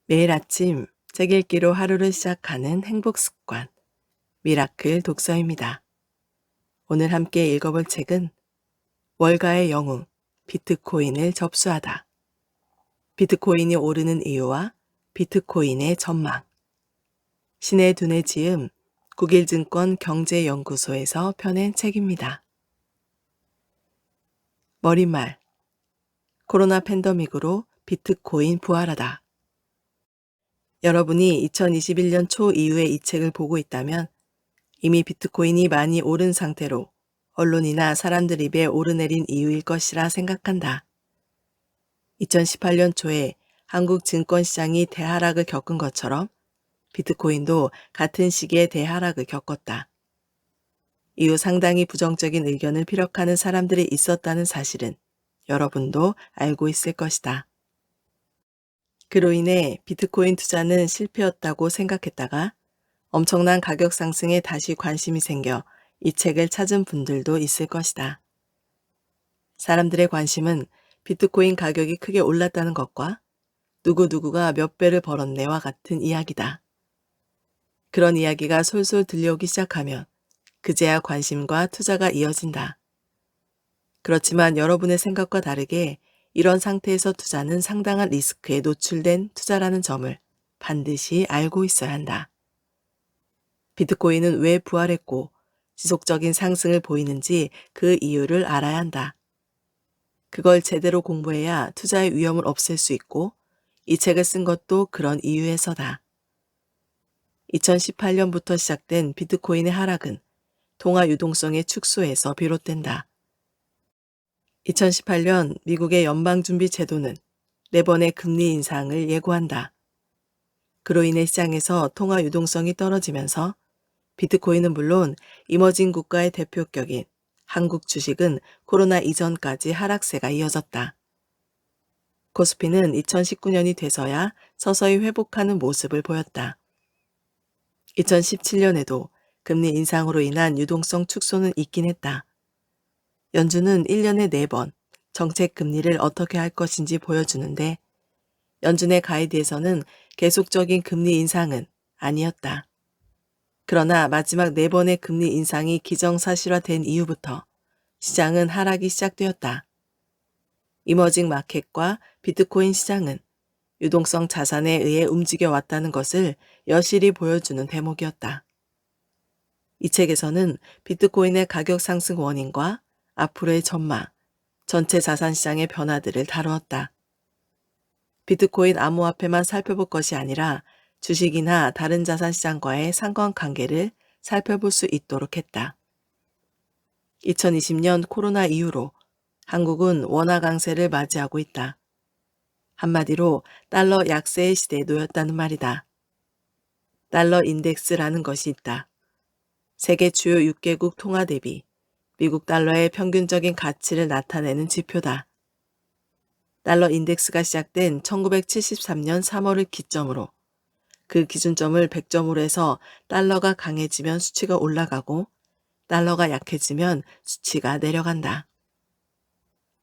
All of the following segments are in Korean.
매일 아침 책 읽기로 하루를 시작하는 행복 습관, 미라클 독서입니다. 오늘 함께 읽어볼 책은 월가의 영웅, 비트코인을 접수하다. 비트코인이 오르는 이유와 비트코인의 전망. 신의 두뇌 지음, 국일증권 경제연구소에서 펴낸 책입니다. 머릿말, 코로나 팬데믹으로 비트코인 부활하다. 여러분이 2021년 초 이후에 이 책을 보고 있다면 이미 비트코인이 많이 오른 상태로 언론이나 사람들 입에 오르내린 이유일 것이라 생각한다. 2018년 초에 한국 증권시장이 대하락을 겪은 것처럼 비트코인도 같은 시기에 대하락을 겪었다. 이후 상당히 부정적인 의견을 피력하는 사람들이 있었다는 사실은 여러분도 알고 있을 것이다. 그로 인해 비트코인 투자는 실패였다고 생각했다가 엄청난 가격 상승에 다시 관심이 생겨 이 책을 찾은 분들도 있을 것이다. 사람들의 관심은 비트코인 가격이 크게 올랐다는 것과 누구누구가 몇 배를 벌었네와 같은 이야기다. 그런 이야기가 솔솔 들려오기 시작하면 그제야 관심과 투자가 이어진다. 그렇지만 여러분의 생각과 다르게 이런 상태에서 투자는 상당한 리스크에 노출된 투자라는 점을 반드시 알고 있어야 한다. 비트코인은 왜 부활했고 지속적인 상승을 보이는지 그 이유를 알아야 한다. 그걸 제대로 공부해야 투자의 위험을 없앨 수 있고 이 책을 쓴 것도 그런 이유에서다. 2018년부터 시작된 비트코인의 하락은 통화 유동성의 축소에서 비롯된다. 2018년 미국의 연방준비제도는 4번의 금리 인상을 예고한다. 그로 인해 시장에서 통화 유동성이 떨어지면서 비트코인은 물론 이머징 국가의 대표격인 한국 주식은 코로나 이전까지 하락세가 이어졌다. 코스피는 2019년이 돼서야 서서히 회복하는 모습을 보였다. 2017년에도 금리 인상으로 인한 유동성 축소는 있긴 했다. 연준은 1년에 4번 정책 금리를 어떻게 할 것인지 보여주는데 연준의 가이드에서는 계속적인 금리 인상은 아니었다. 그러나 마지막 4번의 금리 인상이 기정사실화된 이후부터 시장은 하락이 시작되었다. 이머징 마켓과 비트코인 시장은 유동성 자산에 의해 움직여왔다는 것을 여실히 보여주는 대목이었다. 이 책에서는 비트코인의 가격 상승 원인과 앞으로의 전망, 전체 자산 시장의 변화들을 다루었다. 비트코인 암호화폐만 살펴볼 것이 아니라 주식이나 다른 자산 시장과의 상관관계를 살펴볼 수 있도록 했다. 2020년 코로나 이후로 한국은 원화 강세를 맞이하고 있다. 한마디로 달러 약세의 시대에 놓였다는 말이다. 달러 인덱스라는 것이 있다. 세계 주요 6개국 통화 대비 미국 달러의 평균적인 가치를 나타내는 지표다. 달러 인덱스가 시작된 1973년 3월을 기점으로 그 기준점을 100점으로 해서 달러가 강해지면 수치가 올라가고 달러가 약해지면 수치가 내려간다.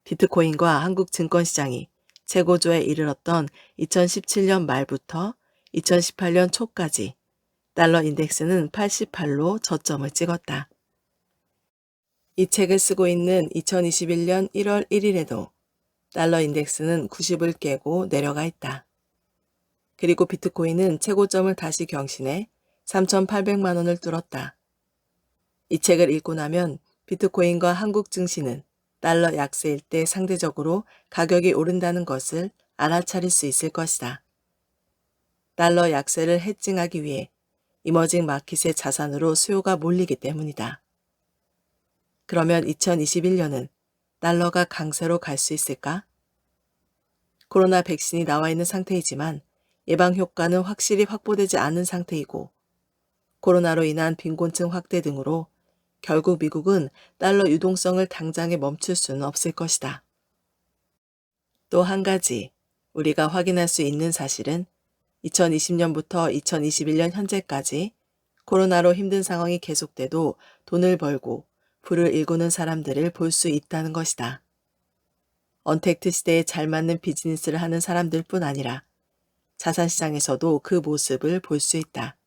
비트코인과 한국 증권시장이 최고조에 이르렀던 2017년 말부터 2018년 초까지 달러 인덱스는 88로 저점을 찍었다. 이 책을 쓰고 있는 2021년 1월 1일에도 달러 인덱스는 90을 깨고 내려가 있다. 그리고 비트코인은 최고점을 다시 경신해 3,800만 원을 뚫었다. 이 책을 읽고 나면 비트코인과 한국 증시는 달러 약세일 때 상대적으로 가격이 오른다는 것을 알아차릴 수 있을 것이다. 달러 약세를 해칭하기 위해 이머징 마켓의 자산으로 수요가 몰리기 때문이다. 그러면 2021년은 달러가 강세로 갈 수 있을까? 코로나 백신이 나와 있는 상태이지만 예방 효과는 확실히 확보되지 않은 상태이고 코로나로 인한 빈곤층 확대 등으로 결국 미국은 달러 유동성을 당장에 멈출 수는 없을 것이다. 또 한 가지 우리가 확인할 수 있는 사실은 2020년부터 2021년 현재까지 코로나로 힘든 상황이 계속돼도 돈을 벌고 부를 일구는 사람들을 볼 수 있다는 것이다. 언택트 시대에 잘 맞는 비즈니스를 하는 사람들뿐 아니라 자산시장에서도 그 모습을 볼 수 있다.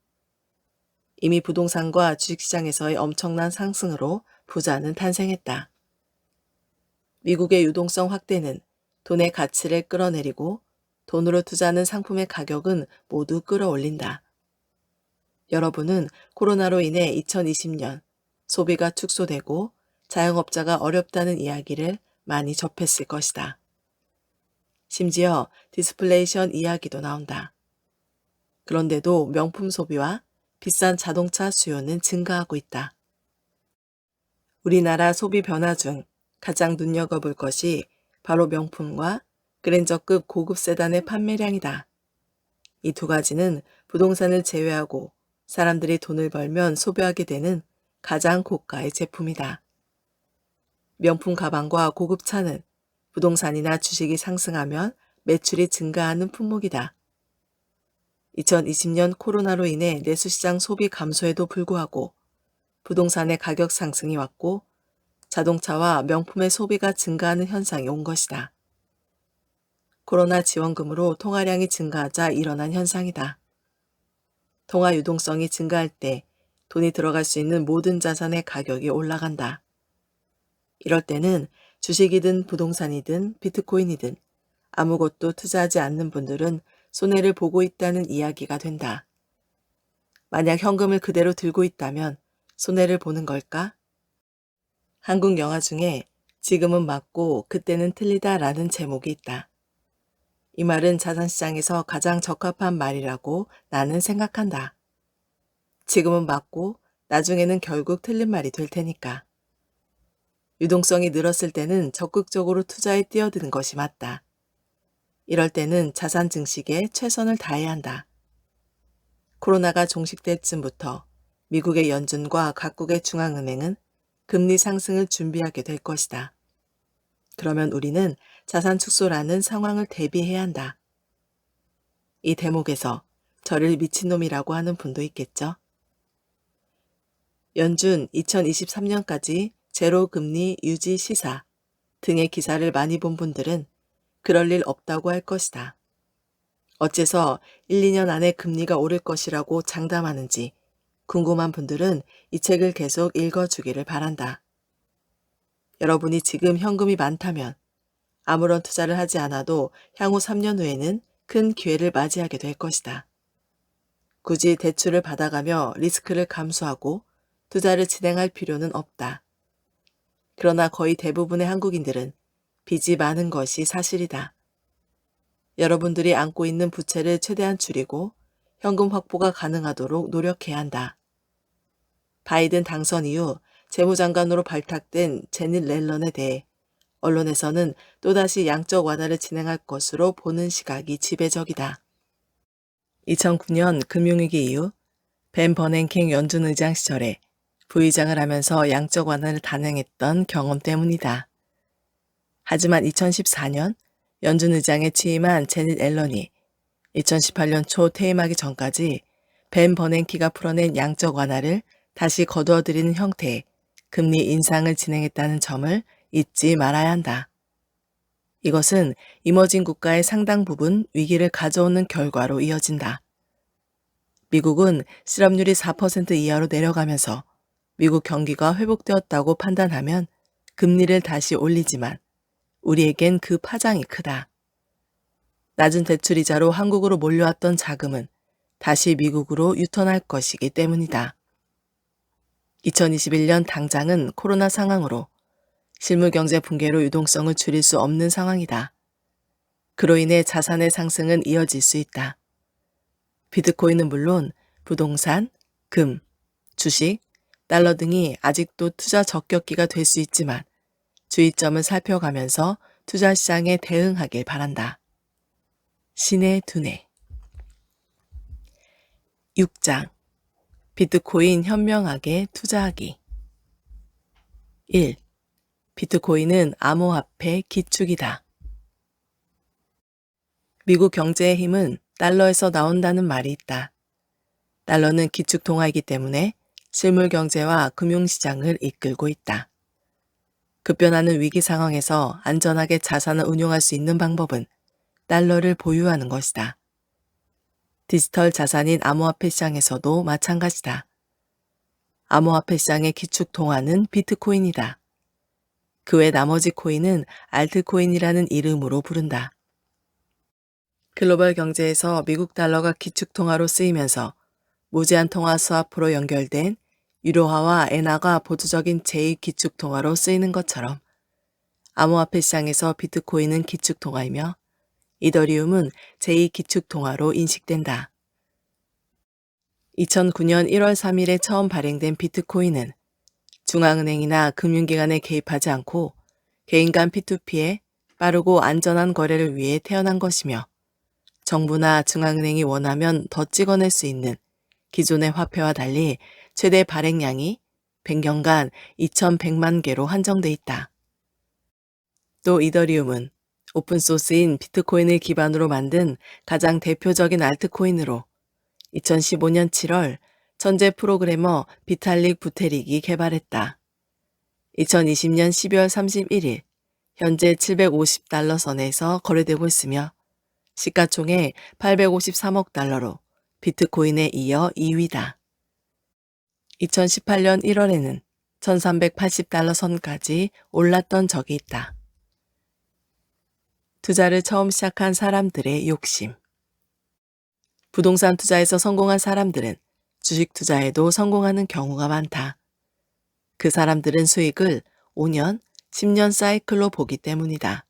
이미 부동산과 주식시장에서의 엄청난 상승으로 부자는 탄생했다. 미국의 유동성 확대는 돈의 가치를 끌어내리고 돈으로 투자하는 상품의 가격은 모두 끌어올린다. 여러분은 코로나로 인해 2020년 소비가 축소되고 자영업자가 어렵다는 이야기를 많이 접했을 것이다. 심지어 디스플레이션 이야기도 나온다. 그런데도 명품 소비와 비싼 자동차 수요는 증가하고 있다. 우리나라 소비 변화 중 가장 눈여겨볼 것이 바로 명품과 그랜저급 고급 세단의 판매량이다. 이 두 가지는 부동산을 제외하고 사람들이 돈을 벌면 소비하게 되는 가장 고가의 제품이다. 명품 가방과 고급 차는 부동산이나 주식이 상승하면 매출이 증가하는 품목이다. 2020년 코로나로 인해 내수시장 소비 감소에도 불구하고 부동산의 가격 상승이 왔고 자동차와 명품의 소비가 증가하는 현상이 온 것이다. 코로나 지원금으로 통화량이 증가하자 일어난 현상이다. 통화 유동성이 증가할 때 돈이 들어갈 수 있는 모든 자산의 가격이 올라간다. 이럴 때는 주식이든 부동산이든 비트코인이든 아무것도 투자하지 않는 분들은 손해를 보고 있다는 이야기가 된다. 만약 현금을 그대로 들고 있다면 손해를 보는 걸까? 한국 영화 중에 지금은 맞고 그때는 틀리다라는 제목이 있다. 이 말은 자산시장에서 가장 적합한 말이라고 나는 생각한다. 지금은 맞고 나중에는 결국 틀린 말이 될 테니까. 유동성이 늘었을 때는 적극적으로 투자에 뛰어드는 것이 맞다. 이럴 때는 자산 증식에 최선을 다해야 한다. 코로나가 종식될 쯤부터 미국의 연준과 각국의 중앙은행은 금리 상승을 준비하게 될 것이다. 그러면 우리는 자산 축소라는 상황을 대비해야 한다. 이 대목에서 저를 미친놈이라고 하는 분도 있겠죠. 연준 2023년까지 제로 금리 유지 시사 등의 기사를 많이 본 분들은 그럴 일 없다고 할 것이다. 어째서 1, 2년 안에 금리가 오를 것이라고 장담하는지 궁금한 분들은 이 책을 계속 읽어주기를 바란다. 여러분이 지금 현금이 많다면 아무런 투자를 하지 않아도 향후 3년 후에는 큰 기회를 맞이하게 될 것이다. 굳이 대출을 받아가며 리스크를 감수하고 투자를 진행할 필요는 없다. 그러나 거의 대부분의 한국인들은 빚이 많은 것이 사실이다. 여러분들이 안고 있는 부채를 최대한 줄이고 현금 확보가 가능하도록 노력해야 한다. 바이든 당선 이후 재무장관으로 발탁된 제닛 렐런에 대해 언론에서는 또다시 양적 완화를 진행할 것으로 보는 시각이 지배적이다. 2009년 금융위기 이후 벤 버냉킹 연준 의장 시절에 부의장을 하면서 양적 완화를 단행했던 경험 때문이다. 하지만 2014년 연준 의장에 취임한 제닛 앨런이 2018년 초 퇴임하기 전까지 벤 버냉키가 풀어낸 양적 완화를 다시 거두어들이는 형태의 금리 인상을 진행했다는 점을 잊지 말아야 한다. 이것은 이머징 국가의 상당 부분 위기를 가져오는 결과로 이어진다. 미국은 실업률이 4% 이하로 내려가면서 미국 경기가 회복되었다고 판단하면 금리를 다시 올리지만 우리에겐 그 파장이 크다. 낮은 대출이자로 한국으로 몰려왔던 자금은 다시 미국으로 유턴할 것이기 때문이다. 2021년 당장은 코로나 상황으로 실물경제 붕괴로 유동성을 줄일 수 없는 상황이다. 그로 인해 자산의 상승은 이어질 수 있다. 비트코인은 물론 부동산, 금, 주식, 달러 등이 아직도 투자 적격기가 될 수 있지만 주의점을 살펴가면서 투자 시장에 대응하길 바란다. 신의 두뇌 6장 비트코인 현명하게 투자하기 1. 비트코인은 암호화폐 기축이다. 미국 경제의 힘은 달러에서 나온다는 말이 있다. 달러는 기축 통화이기 때문에 실물 경제와 금융시장을 이끌고 있다. 급변하는 위기 상황에서 안전하게 자산을 운용할 수 있는 방법은 달러를 보유하는 것이다. 디지털 자산인 암호화폐 시장에서도 마찬가지다. 암호화폐 시장의 기축 통화는 비트코인이다. 그 외 나머지 코인은 알트코인이라는 이름으로 부른다. 글로벌 경제에서 미국 달러가 기축 통화로 쓰이면서 무제한 통화 스와프로 연결된 유로화와 엔화가 보조적인 제2기축 통화로 쓰이는 것처럼 암호화폐 시장에서 비트코인은 기축 통화이며 이더리움은 제2기축 통화로 인식된다. 2009년 1월 3일에 처음 발행된 비트코인은 중앙은행이나 금융기관에 개입하지 않고 개인 간 P2P에 빠르고 안전한 거래를 위해 태어난 것이며 정부나 중앙은행이 원하면 더 찍어낼 수 있는 기존의 화폐와 달리 최대 발행량이 100년간 2100만 개로 한정돼 있다. 또 이더리움은 오픈소스인 비트코인을 기반으로 만든 가장 대표적인 알트코인으로 2015년 7월 천재 프로그래머 비탈릭 부테릭이 개발했다. 2020년 12월 31일 현재 750달러 선에서 거래되고 있으며 시가총액 853억 달러로 비트코인에 이어 2위다. 2018년 1월에는 1380달러 선까지 올랐던 적이 있다. 투자를 처음 시작한 사람들의 욕심. 부동산 투자에서 성공한 사람들은 주식 투자에도 성공하는 경우가 많다. 그 사람들은 수익을 5년, 10년 사이클로 보기 때문이다.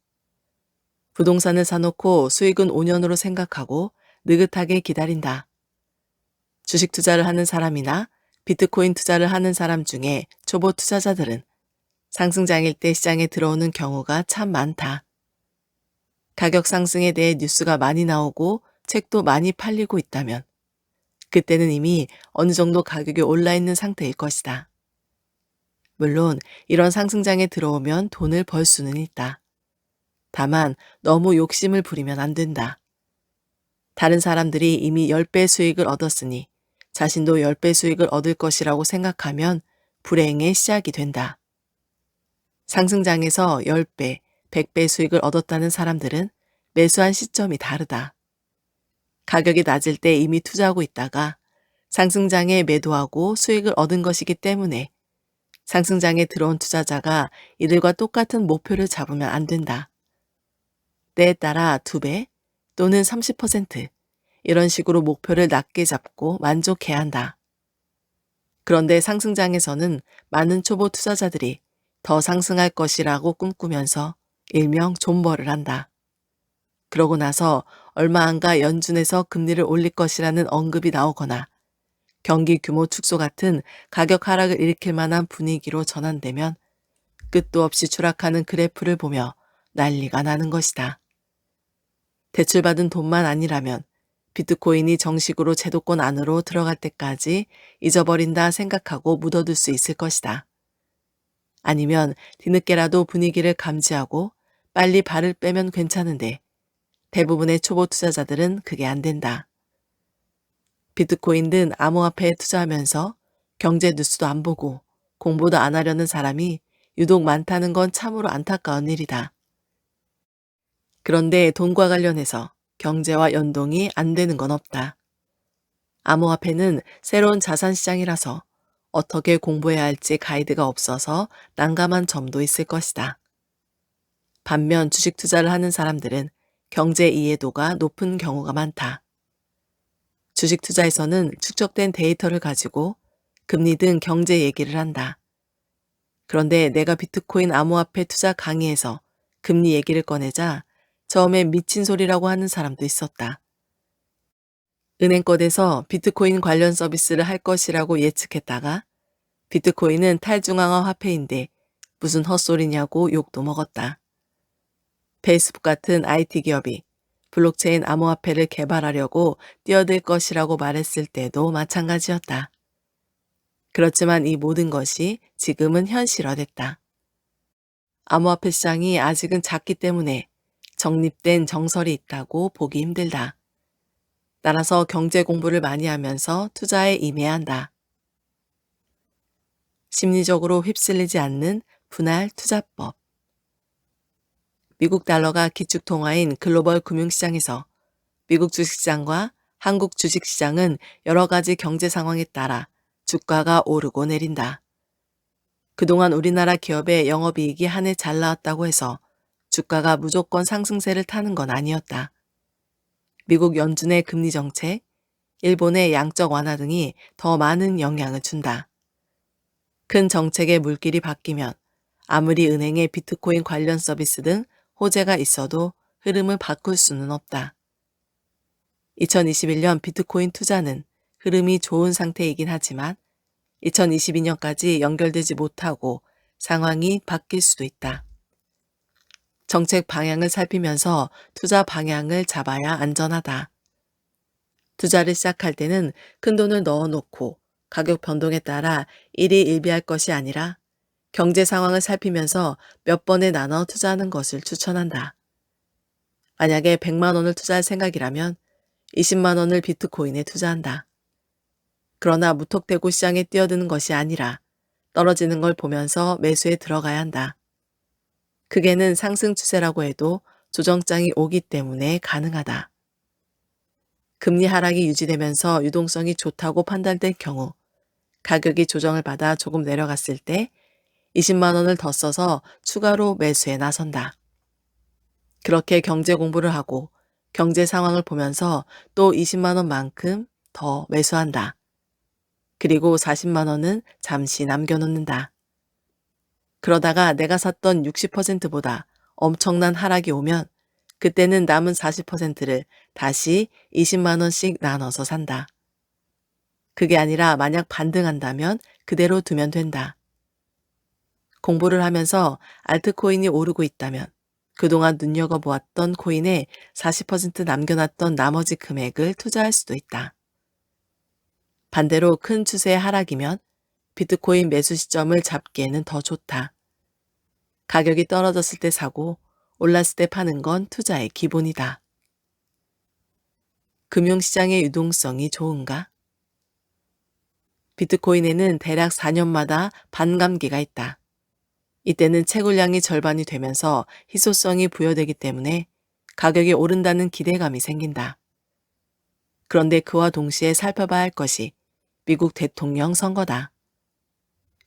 부동산을 사놓고 수익은 5년으로 생각하고 느긋하게 기다린다. 주식 투자를 하는 사람이나 비트코인 투자를 하는 사람 중에 초보 투자자들은 상승장일 때 시장에 들어오는 경우가 참 많다. 가격 상승에 대해 뉴스가 많이 나오고 책도 많이 팔리고 있다면 그때는 이미 어느 정도 가격이 올라 있는 상태일 것이다. 물론 이런 상승장에 들어오면 돈을 벌 수는 있다. 다만 너무 욕심을 부리면 안 된다. 다른 사람들이 이미 10배 수익을 얻었으니 자신도 10배 수익을 얻을 것이라고 생각하면 불행의 시작이 된다. 상승장에서 10배, 100배 수익을 얻었다는 사람들은 매수한 시점이 다르다. 가격이 낮을 때 이미 투자하고 있다가 상승장에 매도하고 수익을 얻은 것이기 때문에 상승장에 들어온 투자자가 이들과 똑같은 목표를 잡으면 안 된다. 때에 따라 2배 또는 30% 이런 식으로 목표를 낮게 잡고 만족해야 한다. 그런데 상승장에서는 많은 초보 투자자들이 더 상승할 것이라고 꿈꾸면서 일명 존버를 한다. 그러고 나서 얼마 안 가 연준에서 금리를 올릴 것이라는 언급이 나오거나 경기 규모 축소 같은 가격 하락을 일으킬 만한 분위기로 전환되면 끝도 없이 추락하는 그래프를 보며 난리가 나는 것이다. 대출받은 돈만 아니라면 비트코인이 정식으로 제도권 안으로 들어갈 때까지 잊어버린다 생각하고 묻어둘 수 있을 것이다. 아니면 뒤늦게라도 분위기를 감지하고 빨리 발을 빼면 괜찮은데 대부분의 초보 투자자들은 그게 안 된다. 비트코인 등 암호화폐에 투자하면서 경제 뉴스도 안 보고 공부도 안 하려는 사람이 유독 많다는 건 참으로 안타까운 일이다. 그런데 돈과 관련해서 경제와 연동이 안 되는 건 없다. 암호화폐는 새로운 자산 시장이라서 어떻게 공부해야 할지 가이드가 없어서 난감한 점도 있을 것이다. 반면 주식 투자를 하는 사람들은 경제 이해도가 높은 경우가 많다. 주식 투자에서는 축적된 데이터를 가지고 금리 등 경제 얘기를 한다. 그런데 내가 비트코인 암호화폐 투자 강의에서 금리 얘기를 꺼내자 처음에 미친 소리라고 하는 사람도 있었다. 은행권에서 비트코인 관련 서비스를 할 것이라고 예측했다가 비트코인은 탈중앙화 화폐인데 무슨 헛소리냐고 욕도 먹었다. 페이스북 같은 IT 기업이 블록체인 암호화폐를 개발하려고 뛰어들 것이라고 말했을 때도 마찬가지였다. 그렇지만 이 모든 것이 지금은 현실화됐다. 암호화폐 시장이 아직은 작기 때문에 정립된 정설이 있다고 보기 힘들다. 따라서 경제 공부를 많이 하면서 투자에 임해야 한다. 심리적으로 휩쓸리지 않는 분할 투자법. 미국 달러가 기축 통화인 글로벌 금융시장에서 미국 주식시장과 한국 주식시장은 여러 가지 경제 상황에 따라 주가가 오르고 내린다. 그동안 우리나라 기업의 영업이익이 한 해 잘 나왔다고 해서 주가가 무조건 상승세를 타는 건 아니었다. 미국 연준의 금리 정책, 일본의 양적 완화 등이 더 많은 영향을 준다. 큰 정책의 물길이 바뀌면 아무리 은행의 비트코인 관련 서비스 등 호재가 있어도 흐름을 바꿀 수는 없다. 2021년 비트코인 투자는 흐름이 좋은 상태이긴 하지만 2022년까지 연결되지 못하고 상황이 바뀔 수도 있다. 정책 방향을 살피면서 투자 방향을 잡아야 안전하다. 투자를 시작할 때는 큰돈을 넣어놓고 가격 변동에 따라 일희일비할 것이 아니라 경제 상황을 살피면서 몇 번에 나눠 투자하는 것을 추천한다. 만약에 100만 원을 투자할 생각이라면 20만 원을 비트코인에 투자한다. 그러나 무턱대고 시장에 뛰어드는 것이 아니라 떨어지는 걸 보면서 매수에 들어가야 한다. 크게는 상승 추세라고 해도 조정장이 오기 때문에 가능하다. 금리 하락이 유지되면서 유동성이 좋다고 판단될 경우 가격이 조정을 받아 조금 내려갔을 때 20만 원을 더 써서 추가로 매수에 나선다. 그렇게 경제 공부를 하고 경제 상황을 보면서 또 20만 원만큼 더 매수한다. 그리고 40만 원은 잠시 남겨놓는다. 그러다가 내가 샀던 60%보다 엄청난 하락이 오면 그때는 남은 40%를 다시 20만 원씩 나눠서 산다. 그게 아니라 만약 반등한다면 그대로 두면 된다. 공부를 하면서 알트코인이 오르고 있다면 그동안 눈여겨보았던 코인에 40% 남겨놨던 나머지 금액을 투자할 수도 있다. 반대로 큰 추세의 하락이면 비트코인 매수 시점을 잡기에는 더 좋다. 가격이 떨어졌을 때 사고 올랐을 때 파는 건 투자의 기본이다. 금융시장의 유동성이 좋은가? 비트코인에는 대략 4년마다 반감기가 있다. 이때는 채굴량이 절반이 되면서 희소성이 부여되기 때문에 가격이 오른다는 기대감이 생긴다. 그런데 그와 동시에 살펴봐야 할 것이 미국 대통령 선거다.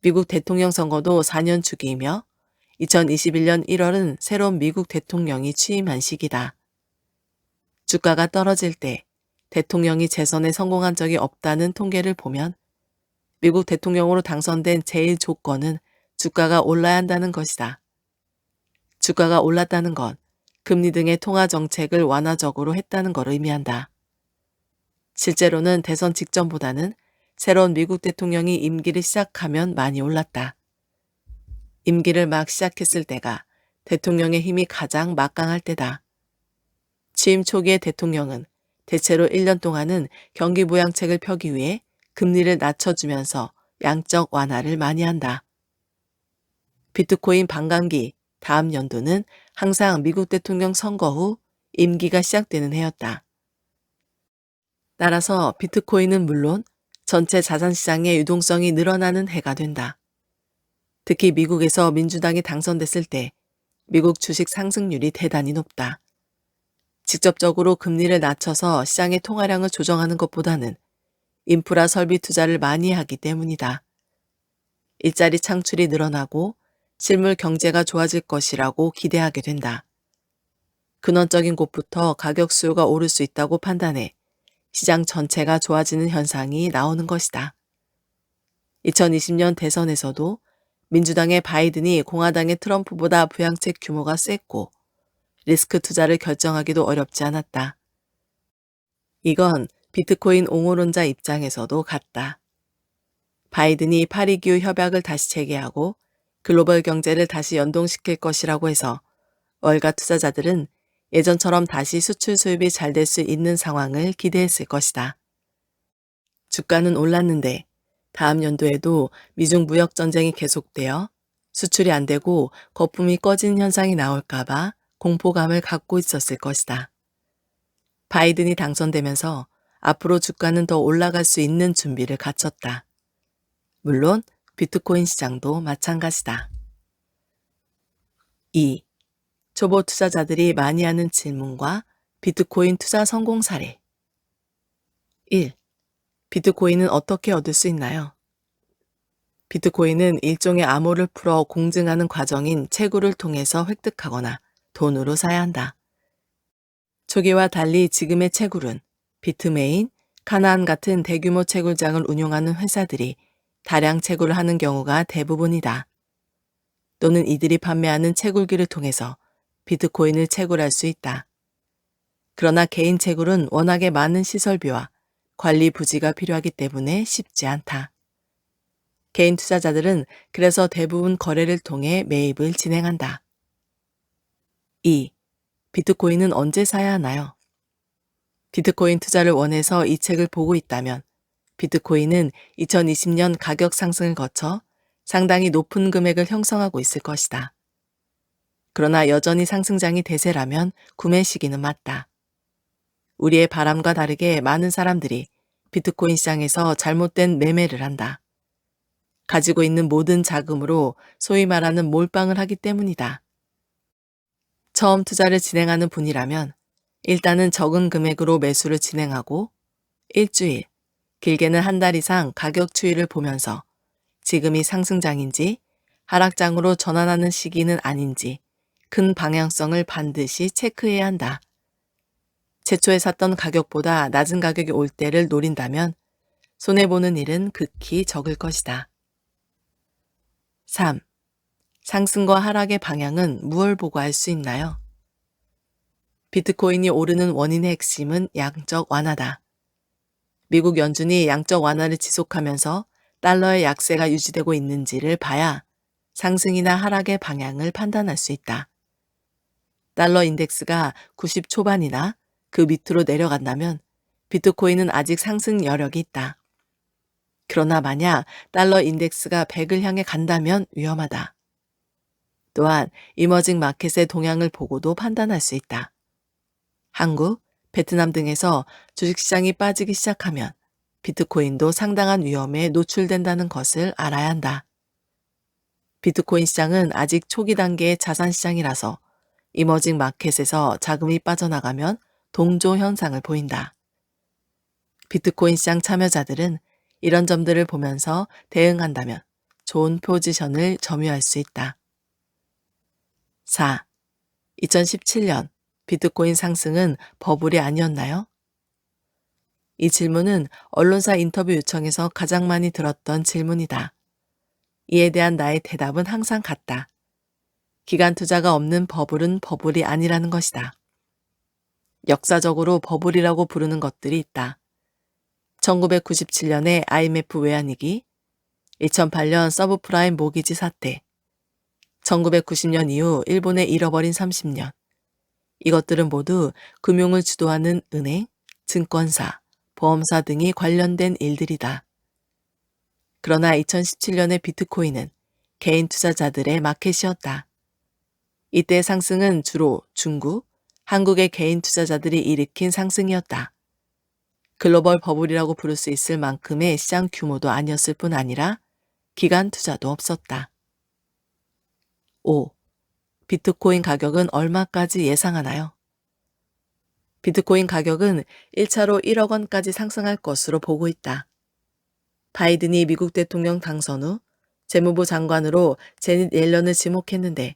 미국 대통령 선거도 4년 주기이며 2021년 1월은 새로운 미국 대통령이 취임한 시기다. 주가가 떨어질 때 대통령이 재선에 성공한 적이 없다는 통계를 보면 미국 대통령으로 당선된 제일 조건은 주가가 올라야 한다는 것이다. 주가가 올랐다는 건 금리 등의 통화 정책을 완화적으로 했다는 걸 의미한다. 실제로는 대선 직전보다는 새로운 미국 대통령이 임기를 시작하면 많이 올랐다. 임기를 막 시작했을 때가 대통령의 힘이 가장 막강할 때다. 취임 초기의 대통령은 대체로 1년 동안은 경기 부양책을 펴기 위해 금리를 낮춰주면서 양적 완화를 많이 한다. 비트코인 반감기 다음 연도는 항상 미국 대통령 선거 후 임기가 시작되는 해였다. 따라서 비트코인은 물론 전체 자산시장의 유동성이 늘어나는 해가 된다. 특히 미국에서 민주당이 당선됐을 때 미국 주식 상승률이 대단히 높다. 직접적으로 금리를 낮춰서 시장의 통화량을 조정하는 것보다는 인프라 설비 투자를 많이 하기 때문이다. 일자리 창출이 늘어나고 실물 경제가 좋아질 것이라고 기대하게 된다. 근원적인 곳부터 가격 수요가 오를 수 있다고 판단해 시장 전체가 좋아지는 현상이 나오는 것이다. 2020년 대선에서도 민주당의 바이든이 공화당의 트럼프보다 부양책 규모가 셌고 리스크 투자를 결정하기도 어렵지 않았다. 이건 비트코인 옹호론자 입장에서도 같다. 바이든이 파리기후 협약을 다시 재개하고 글로벌 경제를 다시 연동시킬 것이라고 해서 월가 투자자들은 예전처럼 다시 수출 수입이 잘 될 수 있는 상황을 기대했을 것이다. 주가는 올랐는데 다음 연도에도 미중 무역 전쟁이 계속되어 수출이 안 되고 거품이 꺼진 현상이 나올까봐 공포감을 갖고 있었을 것이다. 바이든이 당선되면서 앞으로 주가는 더 올라갈 수 있는 준비를 갖췄다. 물론 비트코인 시장도 마찬가지다. 2. 초보 투자자들이 많이 하는 질문과 비트코인 투자 성공 사례. 1. 비트코인은 어떻게 얻을 수 있나요? 비트코인은 일종의 암호를 풀어 공증하는 과정인 채굴을 통해서 획득하거나 돈으로 사야 한다. 초기와 달리 지금의 채굴은 비트메인, 카나안 같은 대규모 채굴장을 운영하는 회사들이 다량 채굴을 하는 경우가 대부분이다. 또는 이들이 판매하는 채굴기를 통해서 비트코인을 채굴할 수 있다. 그러나 개인 채굴은 워낙에 많은 시설비와 관리 부지가 필요하기 때문에 쉽지 않다. 개인 투자자들은 그래서 대부분 거래를 통해 매입을 진행한다. 2. 비트코인은 언제 사야 하나요? 비트코인 투자를 원해서 이 책을 보고 있다면 비트코인은 2020년 가격 상승을 거쳐 상당히 높은 금액을 형성하고 있을 것이다. 그러나 여전히 상승장이 대세라면 구매 시기는 맞다. 우리의 바람과 다르게 많은 사람들이 비트코인 시장에서 잘못된 매매를 한다. 가지고 있는 모든 자금으로 소위 말하는 몰빵을 하기 때문이다. 처음 투자를 진행하는 분이라면 일단은 적은 금액으로 매수를 진행하고 일주일, 길게는 한 달 이상 가격 추이를 보면서 지금이 상승장인지 하락장으로 전환하는 시기는 아닌지 큰 방향성을 반드시 체크해야 한다. 최초에 샀던 가격보다 낮은 가격이 올 때를 노린다면 손해보는 일은 극히 적을 것이다. 3. 상승과 하락의 방향은 무엇을 보고 알 수 있나요? 비트코인이 오르는 원인의 핵심은 양적 완화다. 미국 연준이 양적 완화를 지속하면서 달러의 약세가 유지되고 있는지를 봐야 상승이나 하락의 방향을 판단할 수 있다. 달러 인덱스가 90 초반이나 그 밑으로 내려간다면 비트코인은 아직 상승 여력이 있다. 그러나 만약 달러 인덱스가 100을 향해 간다면 위험하다. 또한 이머징 마켓의 동향을 보고도 판단할 수 있다. 한국, 베트남 등에서 주식시장이 빠지기 시작하면 비트코인도 상당한 위험에 노출된다는 것을 알아야 한다. 비트코인 시장은 아직 초기 단계의 자산시장이라서 이머징 마켓에서 자금이 빠져나가면 동조 현상을 보인다. 비트코인 시장 참여자들은 이런 점들을 보면서 대응한다면 좋은 포지션을 점유할 수 있다. 4. 2017년 비트코인 상승은 버블이 아니었나요? 이 질문은 언론사 인터뷰 요청에서 가장 많이 들었던 질문이다. 이에 대한 나의 대답은 항상 같다. 기간 투자가 없는 버블은 버블이 아니라는 것이다. 역사적으로 버블이라고 부르는 것들이 있다. 1997년의 IMF 외환위기, 2008년 서브프라임 모기지 사태, 1990년 이후 일본의 잃어버린 30년. 이것들은 모두 금융을 주도하는 은행, 증권사, 보험사 등이 관련된 일들이다. 그러나 2017년의 비트코인은 개인 투자자들의 마켓이었다. 이때 상승은 주로 중국, 한국의 개인 투자자들이 일으킨 상승이었다. 글로벌 버블이라고 부를 수 있을 만큼의 시장 규모도 아니었을 뿐 아니라 기간 투자도 없었다. 5. 비트코인 가격은 얼마까지 예상하나요? 비트코인 가격은 1차로 1억 원까지 상승할 것으로 보고 있다. 바이든이 미국 대통령 당선 후 재무부 장관으로 제닛 옐런을 지목했는데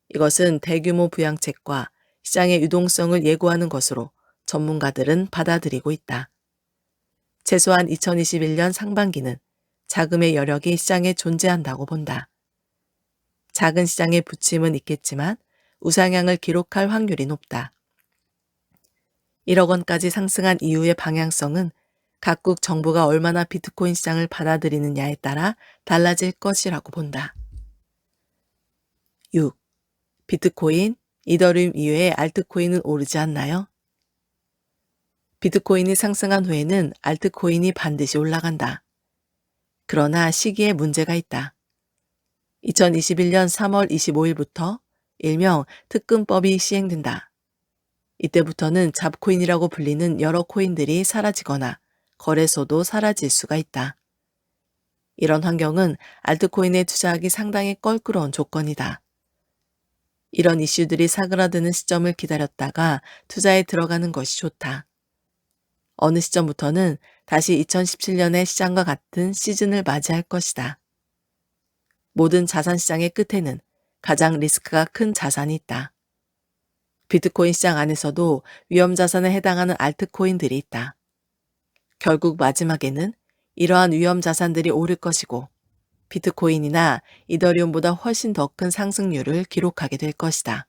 이것은 대규모 부양책과 시장의 유동성을 예고하는 것으로 전문가들은 받아들이고 있다. 최소한 2021년 상반기는 자금의 여력이 시장에 존재한다고 본다. 작은 시장의 부침은 있겠지만 우상향을 기록할 확률이 높다. 1억 원까지 상승한 이후의 방향성은 각국 정부가 얼마나 비트코인 시장을 받아들이느냐에 따라 달라질 것이라고 본다. 6. 비트코인, 이더리움 이외의 알트코인은 오르지 않나요? 비트코인이 상승한 후에는 알트코인이 반드시 올라간다. 그러나 시기에 문제가 있다. 2021년 3월 25일부터 일명 특금법이 시행된다. 이때부터는 잡코인이라고 불리는 여러 코인들이 사라지거나 거래소도 사라질 수가 있다. 이런 환경은 알트코인에 투자하기 상당히 껄끄러운 조건이다. 이런 이슈들이 사그라드는 시점을 기다렸다가 투자에 들어가는 것이 좋다. 어느 시점부터는 다시 2017년의 시장과 같은 시즌을 맞이할 것이다. 모든 자산 시장의 끝에는 가장 리스크가 큰 자산이 있다. 비트코인 시장 안에서도 위험 자산에 해당하는 알트코인들이 있다. 결국 마지막에는 이러한 위험 자산들이 오를 것이고 비트코인이나 이더리움보다 훨씬 더 큰 상승률을 기록하게 될 것이다.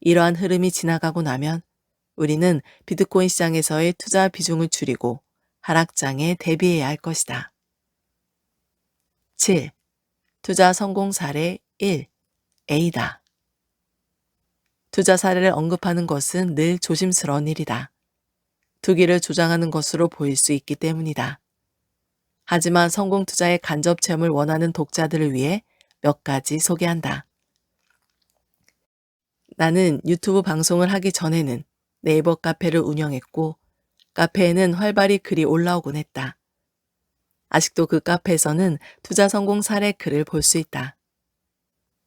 이러한 흐름이 지나가고 나면 우리는 비트코인 시장에서의 투자 비중을 줄이고 하락장에 대비해야 할 것이다. 7. 투자 성공 사례 1. A다. 투자 사례를 언급하는 것은 늘 조심스러운 일이다. 투기를 조장하는 것으로 보일 수 있기 때문이다. 하지만 성공 투자의 간접 체험을 원하는 독자들을 위해 몇 가지 소개한다. 나는 유튜브 방송을 하기 전에는 네이버 카페를 운영했고 카페에는 활발히 글이 올라오곤 했다. 아직도 그 카페에서는 투자 성공 사례 글을 볼 수 있다.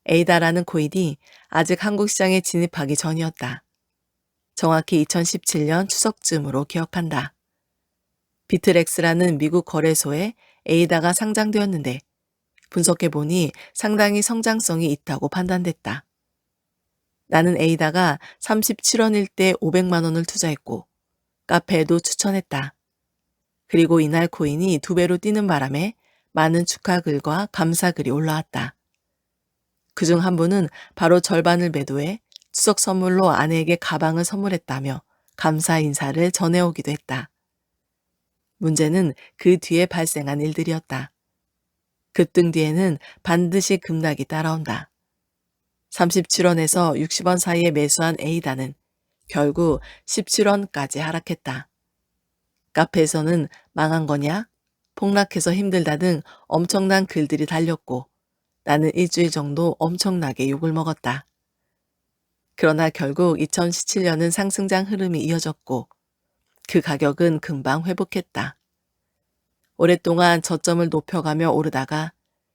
에이다라는 코인이 아직 한국 시장에 진입하기 전이었다. 정확히 2017년 추석쯤으로 기억한다. 비트렉스라는 미국 거래소에 에이다가 상장되었는데 분석해보니 상당히 성장성이 있다고 판단됐다. 나는 에이다가 37원일 때 500만 원을 투자했고 카페에도 추천했다. 그리고 이날 코인이 2배로 뛰는 바람에 많은 축하 글과 감사 글이 올라왔다. 그중 한 분은 바로 절반을 매도해 추석 선물로 아내에게 가방을 선물했다며 감사 인사를 전해오기도 했다. 문제는 그 뒤에 발생한 일들이었다. 급등 뒤에는 반드시 급락이 따라온다. 37원에서 60원 사이에 매수한 에이다는 결국 17원까지 하락했다. 카페에서는 망한 거냐? 폭락해서 힘들다 등 엄청난 글들이 달렸고 나는 일주일 정도 엄청나게 욕을 먹었다. 그러나 결국 2017년은 상승장 흐름이 이어졌고 그 가격은 금방 회복했다. 오랫동안 저점을 높여가며 오르다가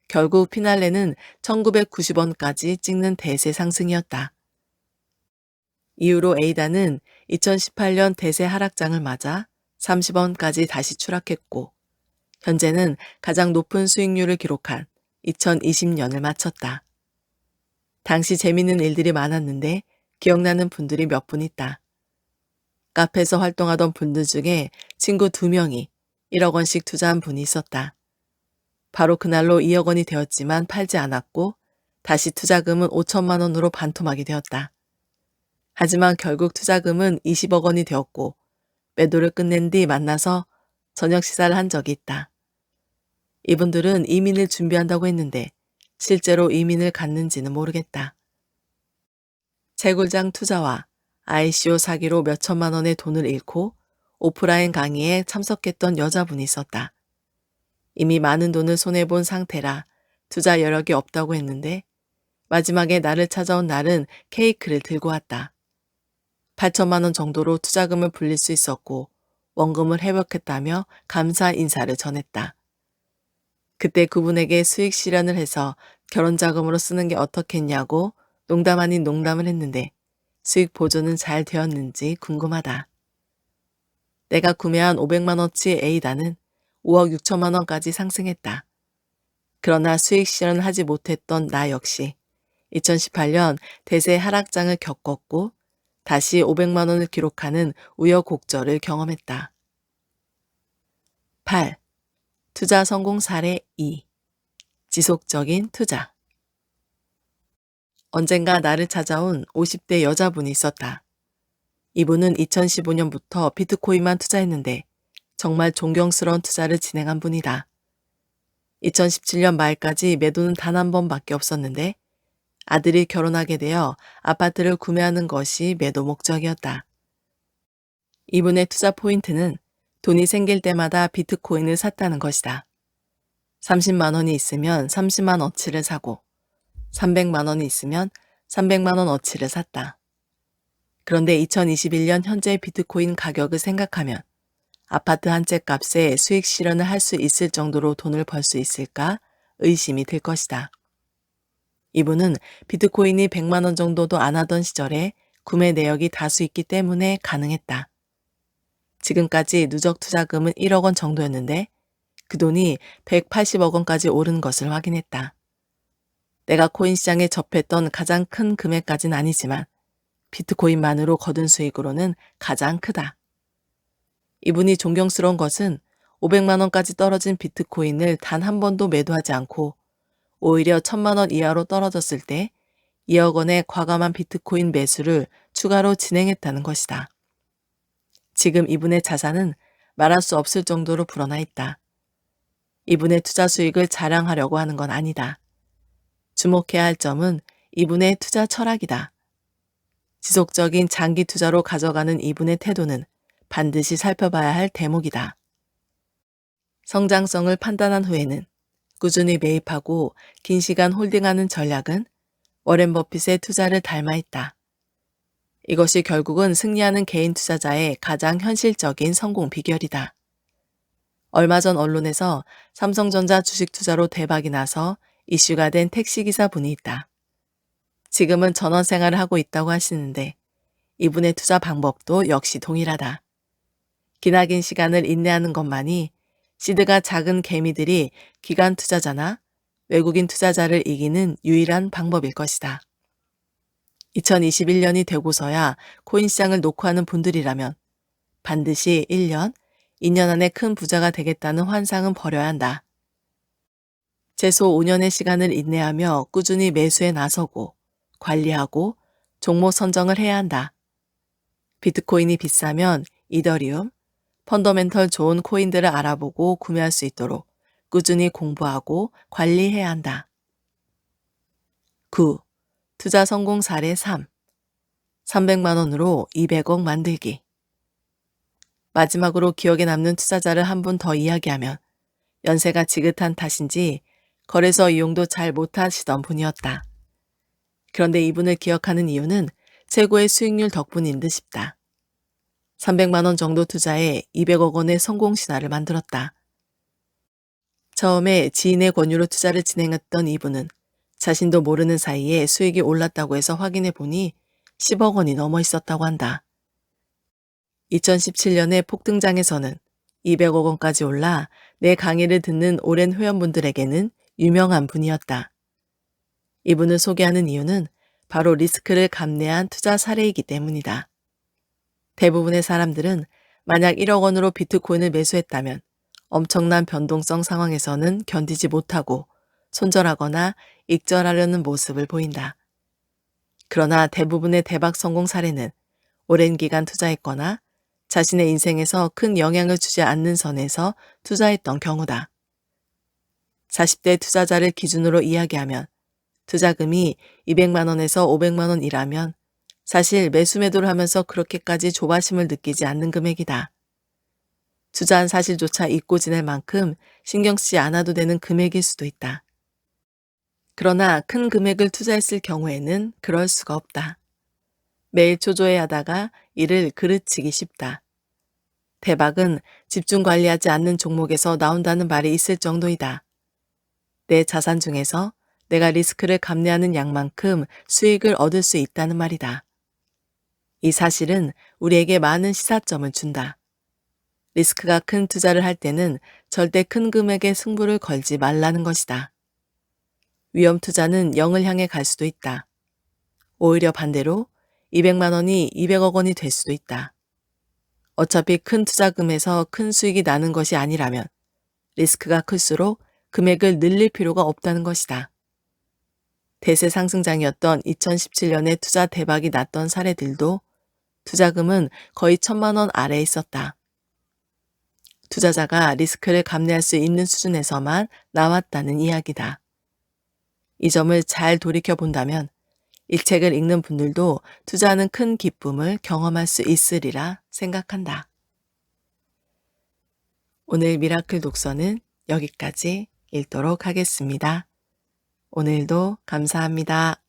결국 피날레는 1990원까지 찍는 대세 상승이었다. 이후로 에이다는 2018년 대세 하락장을 맞아 30원까지 다시 추락했고 현재는 가장 높은 수익률을 기록한 2020년을 마쳤다. 당시 재밌는 일들이 많았는데 기억나는 분들이 몇 분 있다. 카페에서 활동하던 분들 중에 친구 2명이 1억 원씩 투자한 분이 있었다. 바로 그날로 2억 원이 되었지만 팔지 않았고 다시 투자금은 5천만 원으로 반토막이 되었다. 하지만 결국 투자금은 20억 원이 되었고 매도를 끝낸 뒤 만나서 저녁 식사를 한 적이 있다. 이분들은 이민을 준비한다고 했는데 실제로 이민을 갔는지는 모르겠다. 채굴장 투자와 ICO 사기로 몇 천만 원의 돈을 잃고 오프라인 강의에 참석했던 여자분이 있었다. 이미 많은 돈을 손해본 상태라 투자 여력이 없다고 했는데 마지막에 나를 찾아온 날은 케이크를 들고 왔다. 8천만 원 정도로 투자금을 불릴 수 있었고 원금을 회복했다며 감사 인사를 전했다. 그때 그분에게 수익 실현을 해서 결혼 자금으로 쓰는 게 어떻겠냐고 농담 아닌 농담을 했는데 수익 보조는 잘 되었는지 궁금하다. 내가 구매한 500만 원치 에이다는 5억 6천만 원까지 상승했다. 그러나 수익 실현을 하지 못했던 나 역시 2018년 대세 하락장을 겪었고 다시 500만 원을 기록하는 우여곡절을 경험했다. 8. 투자 성공 사례 2. 지속적인 투자. 언젠가 나를 찾아온 50대 여자분이 있었다. 이분은 2015년부터 비트코인만 투자했는데 정말 존경스러운 투자를 진행한 분이다. 2017년 말까지 매도는 단 한 번밖에 없었는데 아들이 결혼하게 되어 아파트를 구매하는 것이 매도 목적이었다. 이분의 투자 포인트는 돈이 생길 때마다 비트코인을 샀다는 것이다. 30만 원이 있으면 30만 어치를 사고 300만 원이 있으면 300만 원 어치를 샀다. 그런데 2021년 현재 비트코인 가격을 생각하면 아파트 한 채 값에 수익 실현을 할 수 있을 정도로 돈을 벌 수 있을까 의심이 들 것이다. 이분은 비트코인이 100만 원 정도도 안 하던 시절에 구매 내역이 다수 있기 때문에 가능했다. 지금까지 누적 투자금은 1억 원 정도였는데 그 돈이 180억 원까지 오른 것을 확인했다. 내가 코인 시장에 접했던 가장 큰 금액까지는 아니지만 비트코인만으로 거둔 수익으로는 가장 크다. 이분이 존경스러운 것은 500만 원까지 떨어진 비트코인을 단 한 번도 매도하지 않고 오히려 1000만 원 이하로 떨어졌을 때 2억 원의 과감한 비트코인 매수를 추가로 진행했다는 것이다. 지금 이분의 자산은 말할 수 없을 정도로 불어나 있다. 이분의 투자 수익을 자랑하려고 하는 건 아니다. 주목해야 할 점은 이분의 투자 철학이다. 지속적인 장기 투자로 가져가는 이분의 태도는 반드시 살펴봐야 할 대목이다. 성장성을 판단한 후에는 꾸준히 매입하고 긴 시간 홀딩하는 전략은 워렌 버핏의 투자를 닮아 있다. 이것이 결국은 승리하는 개인 투자자의 가장 현실적인 성공 비결이다. 얼마 전 언론에서 삼성전자 주식 투자로 대박이 나서 이슈가 된 택시기사 분이 있다. 지금은 전원 생활을 하고 있다고 하시는데 이분의 투자 방법도 역시 동일하다. 기나긴 시간을 인내하는 것만이 시드가 작은 개미들이 기관 투자자나 외국인 투자자를 이기는 유일한 방법일 것이다. 2021년이 되고서야 코인 시장을 놓고 하는 분들이라면 반드시 1년, 2년 안에 큰 부자가 되겠다는 환상은 버려야 한다. 최소 5년의 시간을 인내하며 꾸준히 매수에 나서고 관리하고 종목 선정을 해야 한다. 비트코인이 비싸면 이더리움, 펀더멘털 좋은 코인들을 알아보고 구매할 수 있도록 꾸준히 공부하고 관리해야 한다. 9. 투자 성공 사례 3. 300만 원으로 200억 만들기. 마지막으로 기억에 남는 투자자를 한 분 더 이야기하면 연세가 지긋한 탓인지 거래소 이용도 잘 못하시던 분이었다. 그런데 이분을 기억하는 이유는 최고의 수익률 덕분인 듯 싶다. 300만 원 정도 투자해 200억 원의 성공 신화를 만들었다. 처음에 지인의 권유로 투자를 진행했던 이분은 자신도 모르는 사이에 수익이 올랐다고 해서 확인해 보니 10억 원이 넘어 있었다고 한다. 2017년에 폭등장에서는 200억 원까지 올라 내 강의를 듣는 오랜 회원분들에게는 유명한 분이었다. 이분을 소개하는 이유는 바로 리스크를 감내한 투자 사례이기 때문이다. 대부분의 사람들은 만약 1억 원으로 비트코인을 매수했다면 엄청난 변동성 상황에서는 견디지 못하고 손절하거나 익절하려는 모습을 보인다. 그러나 대부분의 대박 성공 사례는 오랜 기간 투자했거나 자신의 인생에서 큰 영향을 주지 않는 선에서 투자했던 경우다. 40대 투자자를 기준으로 이야기하면 투자금이 200만 원에서 500만 원이라면 사실 매수 매도를 하면서 그렇게까지 조바심을 느끼지 않는 금액이다. 투자한 사실조차 잊고 지낼 만큼 신경 쓰지 않아도 되는 금액일 수도 있다. 그러나 큰 금액을 투자했을 경우에는 그럴 수가 없다. 매일 초조해 하다가 이를 그르치기 쉽다. 대박은 집중 관리하지 않는 종목에서 나온다는 말이 있을 정도이다. 내 자산 중에서 내가 리스크를 감내하는 양만큼 수익을 얻을 수 있다는 말이다. 이 사실은 우리에게 많은 시사점을 준다. 리스크가 큰 투자를 할 때는 절대 큰 금액의 승부를 걸지 말라는 것이다. 위험 투자는 0을 향해 갈 수도 있다. 오히려 반대로 200만 원이 200억 원이 될 수도 있다. 어차피 큰 투자금에서 큰 수익이 나는 것이 아니라면 리스크가 클수록 금액을 늘릴 필요가 없다는 것이다. 대세 상승장이었던 2017년에 투자 대박이 났던 사례들도 투자금은 거의 1000만 원 아래에 있었다. 투자자가 리스크를 감내할 수 있는 수준에서만 나왔다는 이야기다. 이 점을 잘 돌이켜 본다면 이 책을 읽는 분들도 투자하는 큰 기쁨을 경험할 수 있으리라 생각한다. 오늘 미라클 독서는 여기까지 읽도록 하겠습니다. 오늘도 감사합니다.